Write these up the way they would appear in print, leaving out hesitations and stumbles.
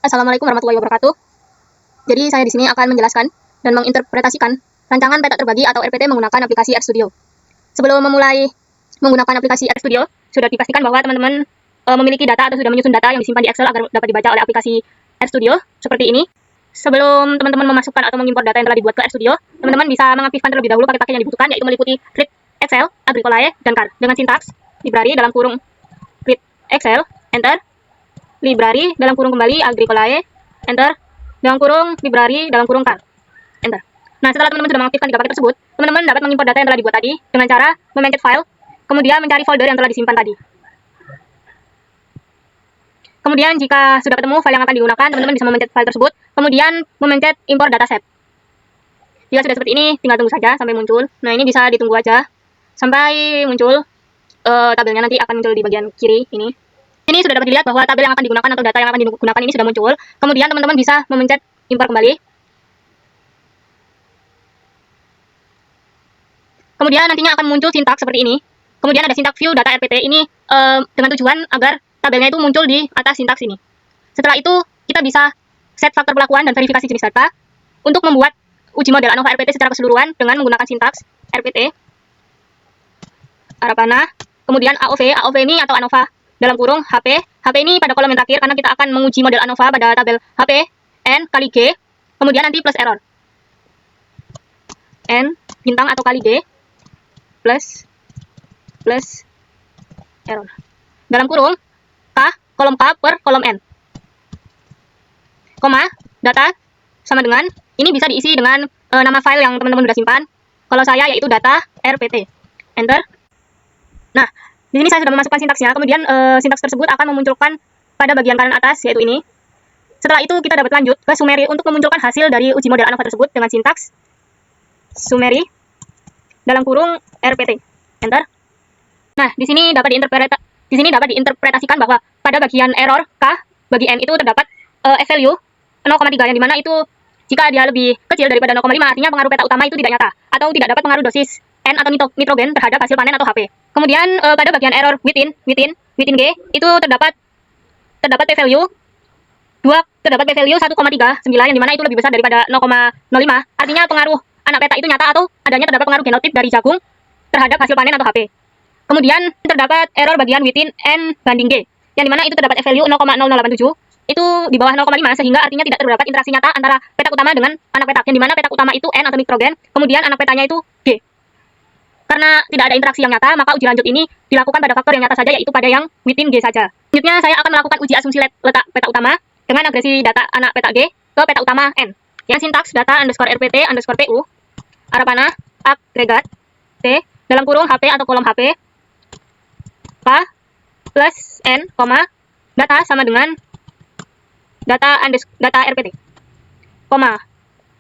Assalamualaikum warahmatullahi wabarakatuh. Jadi saya di sini akan menjelaskan dan menginterpretasikan rancangan peta terbagi atau RPT menggunakan aplikasi RStudio. Sebelum memulai menggunakan aplikasi RStudio, sudah dipastikan bahwa teman-teman memiliki data atau sudah menyusun data yang disimpan di Excel agar dapat dibaca oleh aplikasi RStudio seperti ini. Sebelum teman-teman memasukkan atau mengimpor data yang telah dibuat ke RStudio, teman-teman bisa mengaktifkan terlebih dahulu paket-paket yang dibutuhkan, yaitu meliputi Grid Excel, Agricolae, dan CAR dengan sintaks library dalam kurung Grid Excel, enter, library dalam kurung kembali Agricolae, enter, dalam kurung library dalam kurung CAR, enter. Nah, setelah teman-teman sudah mengaktifkan 3 paket tersebut, teman-teman dapat mengimpor data yang telah dibuat tadi dengan cara memencet file, kemudian mencari folder yang telah disimpan tadi. Kemudian jika sudah ketemu file yang akan digunakan, teman-teman bisa memencet file tersebut, kemudian memencet import dataset. Jika sudah seperti ini, tinggal tunggu saja sampai muncul. Nah, ini bisa ditunggu aja sampai muncul tabelnya, nanti akan muncul di bagian kiri ini. Ini sudah dapat dilihat bahwa tabel yang akan digunakan atau data yang akan digunakan ini sudah muncul. Kemudian teman-teman bisa memencet import kembali. Kemudian nantinya akan muncul sintaks seperti ini. Kemudian ada sintaks view data RPT ini dengan tujuan agar tabelnya itu muncul di atas sintaks ini. Setelah itu kita bisa set faktor pelakuan dan verifikasi jenis data untuk membuat uji model ANOVA RPT secara keseluruhan dengan menggunakan sintaks RPT, arah panah, kemudian AOV ini atau ANOVA dalam kurung HP ini pada kolom yang terakhir karena kita akan menguji model ANOVA pada tabel HP N kali G, kemudian nanti plus error N bintang atau kali G plus error dalam kurung kolom K per kolom N, koma data sama dengan ini bisa diisi dengan nama file yang teman-teman sudah simpan. Kalau saya yaitu data RPT, enter. Nah, di sini saya sudah memasukkan sintaksnya, kemudian sintaks tersebut akan memunculkan pada bagian kanan atas, yaitu ini. Setelah itu kita dapat lanjut ke summary untuk memunculkan hasil dari uji model ANOVA tersebut dengan sintaks summary dalam kurung RPT, enter. Nah, di sini dapat diinterpretasikan bahwa pada bagian error K bagi N itu terdapat value 0,3 yang dimana itu jika dia lebih kecil daripada 0,5 artinya pengaruh peta utama itu tidak nyata atau tidak dapat pengaruh dosis N atau nitrogen terhadap hasil panen atau HP. Kemudian pada bagian error within G itu terdapat p-value 1,39 yang dimana itu lebih besar daripada 0,05 artinya pengaruh anak peta itu nyata atau adanya terdapat pengaruh genotip dari jagung terhadap hasil panen atau HP. Kemudian terdapat error bagian within N banding G yang dimana itu terdapat value 0,0087 itu di bawah 0,5 sehingga artinya tidak terdapat interaksi nyata antara petak utama dengan anak petak yang dimana petak utama itu N atau nitrogen, kemudian anak petanya itu G. Karena tidak ada interaksi yang nyata, maka uji lanjut ini dilakukan pada faktor yang nyata saja, yaitu pada yang within G saja. Selanjutnya saya akan melakukan uji asumsi letak peta utama dengan agresi data anak peta G ke peta utama N yang sintaks data underscore RPT underscore PU arah panah agregat T dalam kurung HP atau kolom HP K plus N, data sama dengan data RPT,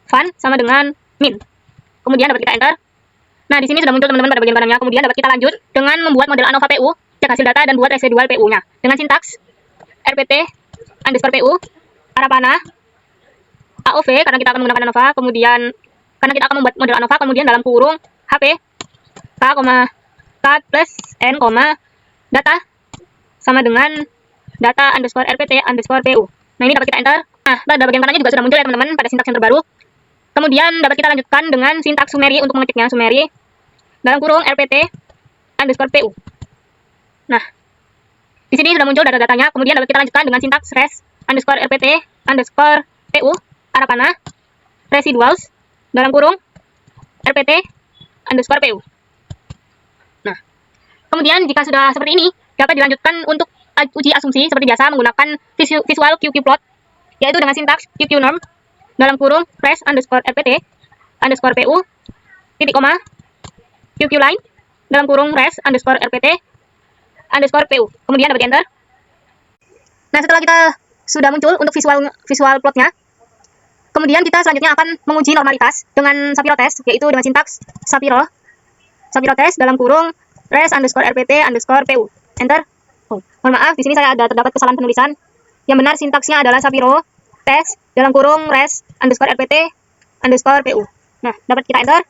fun sama dengan min. Kemudian dapat kita enter. Nah, di sini sudah muncul teman-teman pada bagian kanannya. Kemudian dapat kita lanjut dengan membuat model ANOVA PU, cek hasil data dan buat residual PU-nya dengan sintaks RPT underscore PU arah panah AOV karena kita akan menggunakan ANOVA, kemudian karena kita akan membuat model ANOVA, kemudian dalam kurung HP K plus N, data sama dengan data underscore RPT underscore PU. Nah, ini dapat kita enter. Nah, pada bagian kanannya juga sudah muncul ya teman-teman pada sintaks yang terbaru. Kemudian dapat kita lanjutkan dengan sintaks summary untuk mengeceknya, summary dalam kurung RPT underscore PU. Nah, di sini sudah muncul data-datanya. Kemudian dapat kita lanjutkan dengan sintaks res underscore RPT underscore PU arah panah residuals dalam kurung RPT underscore PU. Nah, kemudian jika sudah seperti ini dapat dilanjutkan untuk uji asumsi seperti biasa menggunakan visual QQ plot, yaitu dengan sintaks QQ norm dalam kurung res underscore RPT underscore PU titik koma QQ line dalam kurung res underscore RPT underscore PU. Kemudian dapat enter. Nah, setelah kita sudah muncul untuk visual plotnya, kemudian kita selanjutnya akan menguji normalitas dengan Shapiro test, yaitu dengan sintaks Shapiro test dalam kurung res underscore RPT underscore PU, enter. Oh, mohon maaf, di sini saya terdapat kesalahan penulisan. Yang benar sintaksnya adalah Shapiro test dalam kurung res underscore RPT underscore PU. Nah, dapat kita enter.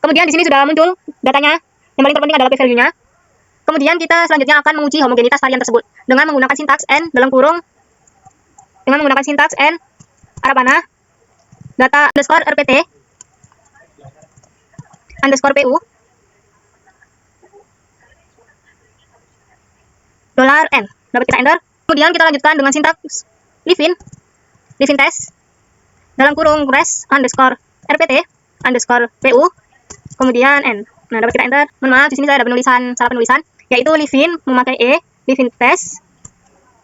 Kemudian di sini sudah muncul datanya. Yang paling terpenting adalah p-value-nya. Kemudian kita selanjutnya akan menguji homogenitas varian tersebut dengan menggunakan sintaks N dalam kurung dengan menggunakan sintaks n arabana data underscore rpt underscore pu $n. Dapat kita enter. Kemudian kita lanjutkan dengan sintaks livin test dalam kurung res underscore rpt underscore pu kemudian n. Nah, dapat kita enter. Mohon maaf, di sini saya ada salah penulisan, yaitu livin memakai livin test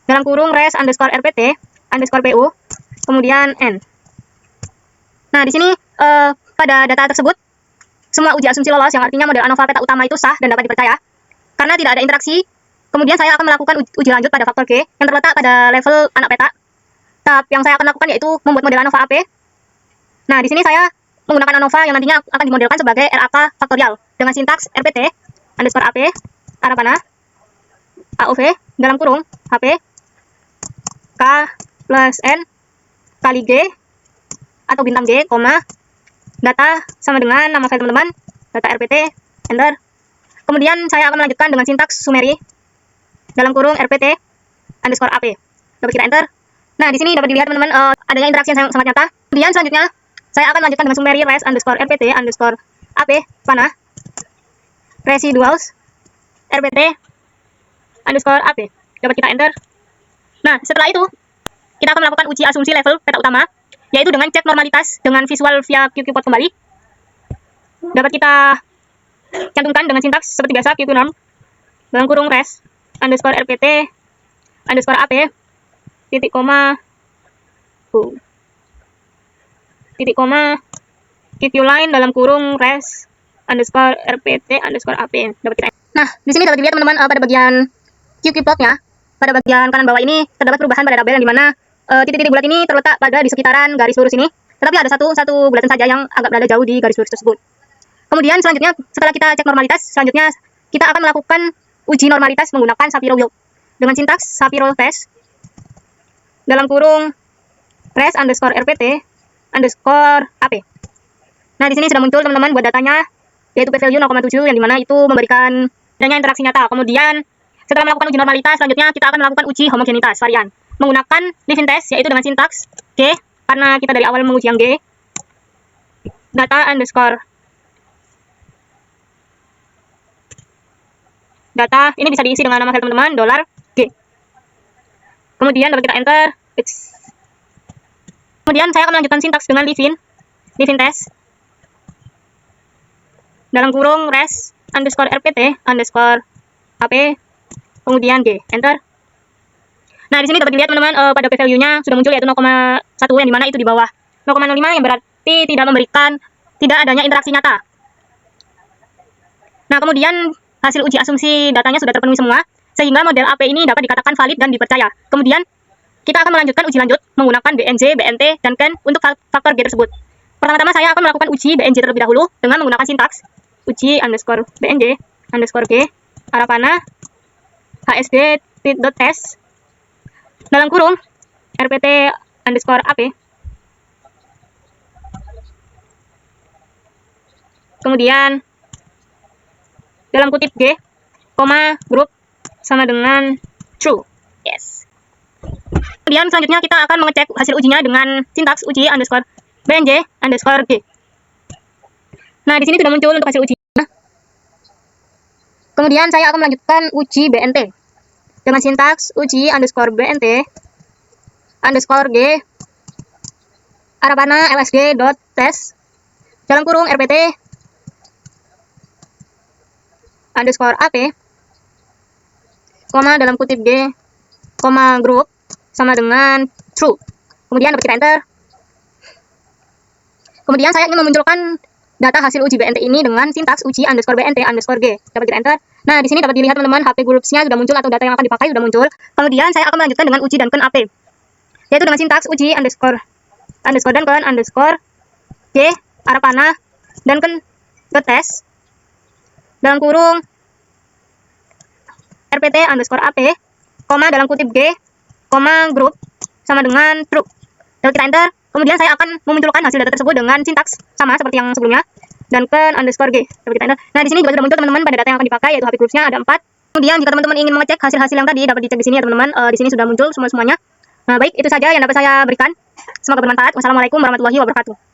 dalam kurung res underscore rpt underscore pu kemudian n. Nah, di sini pada data tersebut semua uji asumsi lolos, yang artinya model ANOVA peta utama itu sah dan dapat dipercaya karena tidak ada interaksi. Kemudian saya akan melakukan uji lanjut pada faktor G yang terletak pada level anak peta. Tahap yang saya akan lakukan yaitu membuat model ANOVA AP. Nah, di sini saya menggunakan ANOVA yang nantinya akan dimodelkan sebagai RAK faktorial dengan sintaks RPT underscore AP arabana AOV dalam kurung HP K plus N kali G atau bintang G, data sama dengan nama file teman-teman, data RPT, enter. Kemudian saya akan melanjutkan dengan sintaks summary dalam kurung RPT underscore AP. Dapat kita enter. Nah, di sini dapat dilihat teman-teman adanya interaksi yang sangat nyata. Kemudian selanjutnya saya akan melanjutkan dengan summary res underscore RPT underscore AP panah residuals RPT underscore AP. Dapat kita enter. Nah, setelah itu kita akan melakukan uji asumsi level peta utama, yaitu dengan cek normalitas dengan visual via QQ-Pod kembali. Dapat kita cantumkan dengan sintaks seperti biasa QQ norm dalam kurung res underscore rpt underscore ap titik koma QQ line dalam kurung res underscore rpt underscore ap. Dapat kita. Nah, di sini dapat dilihat teman-teman pada bagian QQ-Pod-nya, pada bagian kanan bawah ini terdapat perubahan pada tabel yang dimana titik-titik bulat ini terletak pada di sekitaran garis lurus ini, tetapi ada satu bulatan saja yang agak berada jauh di garis lurus tersebut. Kemudian selanjutnya setelah kita cek normalitas, selanjutnya kita akan melakukan uji normalitas menggunakan Shapiro Wilk dengan sintaks Shapiro test dalam kurung res underscore rpt underscore ap. Nah, di sini sudah muncul teman-teman buat datanya, yaitu p-value 0,7 yang dimana itu memberikan adanya interaksi nyata. Kemudian setelah melakukan uji normalitas, selanjutnya kita akan melakukan uji homogenitas varian menggunakan livin test, yaitu dengan sintaks G, karena kita dari awal menguji yang G, data underscore data, ini bisa diisi dengan nama file teman-teman, $G. Kemudian dapat kita enter. Kemudian saya akan melanjutkan sintaks dengan livin test dalam kurung res underscore rpt underscore ap kemudian G, enter. Nah, di sini dapat dilihat teman-teman pada p-value-nya sudah muncul, yaitu 0,1 yang dimana itu di bawah 0,05 yang berarti tidak adanya interaksi nyata. Nah, kemudian hasil uji asumsi datanya sudah terpenuhi semua, sehingga model AP ini dapat dikatakan valid dan dipercaya. Kemudian kita akan melanjutkan uji lanjut menggunakan BNJ, BNT, dan KEN untuk faktor G tersebut. Pertama-tama saya akan melakukan uji BNJ terlebih dahulu dengan menggunakan sintaks uji underscore BNJ underscore G arabana hsd.test dalam kurung rpt underscore ap kemudian dalam kutip G, grup sama dengan true. Yes. Kemudian selanjutnya kita akan mengecek hasil ujinya dengan sintaks uji underscore BNJ underscore G. Nah, di sini sudah muncul untuk hasil ujinya. Kemudian saya akan melanjutkan uji BNT dengan sintaks uji underscore BNT underscore G arabana lsg.test dalam kurung rpt underscore ap dalam kutip G, grup sama dengan true. Kemudian dapat kita enter. Kemudian saya ingin memunculkan data hasil uji BNT ini dengan sintaks uji underscore BNT underscore G. Dapat kita enter. Nah, di sini dapat dilihat teman-teman HP groups-nya sudah muncul atau data yang akan dipakai sudah muncul. Kemudian saya akan melanjutkan dengan uji Duncan AP, yaitu dengan sintaks uji underscore Duncan underscore G arabana Duncan.test dalam kurung rpt underscore ap, dalam kutip G, grup sama dengan true. Dapat kita enter. Kemudian saya akan memunculkan hasil data tersebut dengan sintaks sama seperti yang sebelumnya, Duncan underscore G. Dapat kita enter. Nah, di sini juga sudah muncul teman-teman pada data yang akan dipakai, yaitu HP groupsnya ada 4. Kemudian jika teman-teman ingin mengecek hasil-hasil yang tadi dapat dicek di sini ya teman-teman. Di sini sudah muncul semuanya. Baik, itu saja yang dapat saya berikan. Semoga bermanfaat. Wassalamualaikum warahmatullahi wabarakatuh.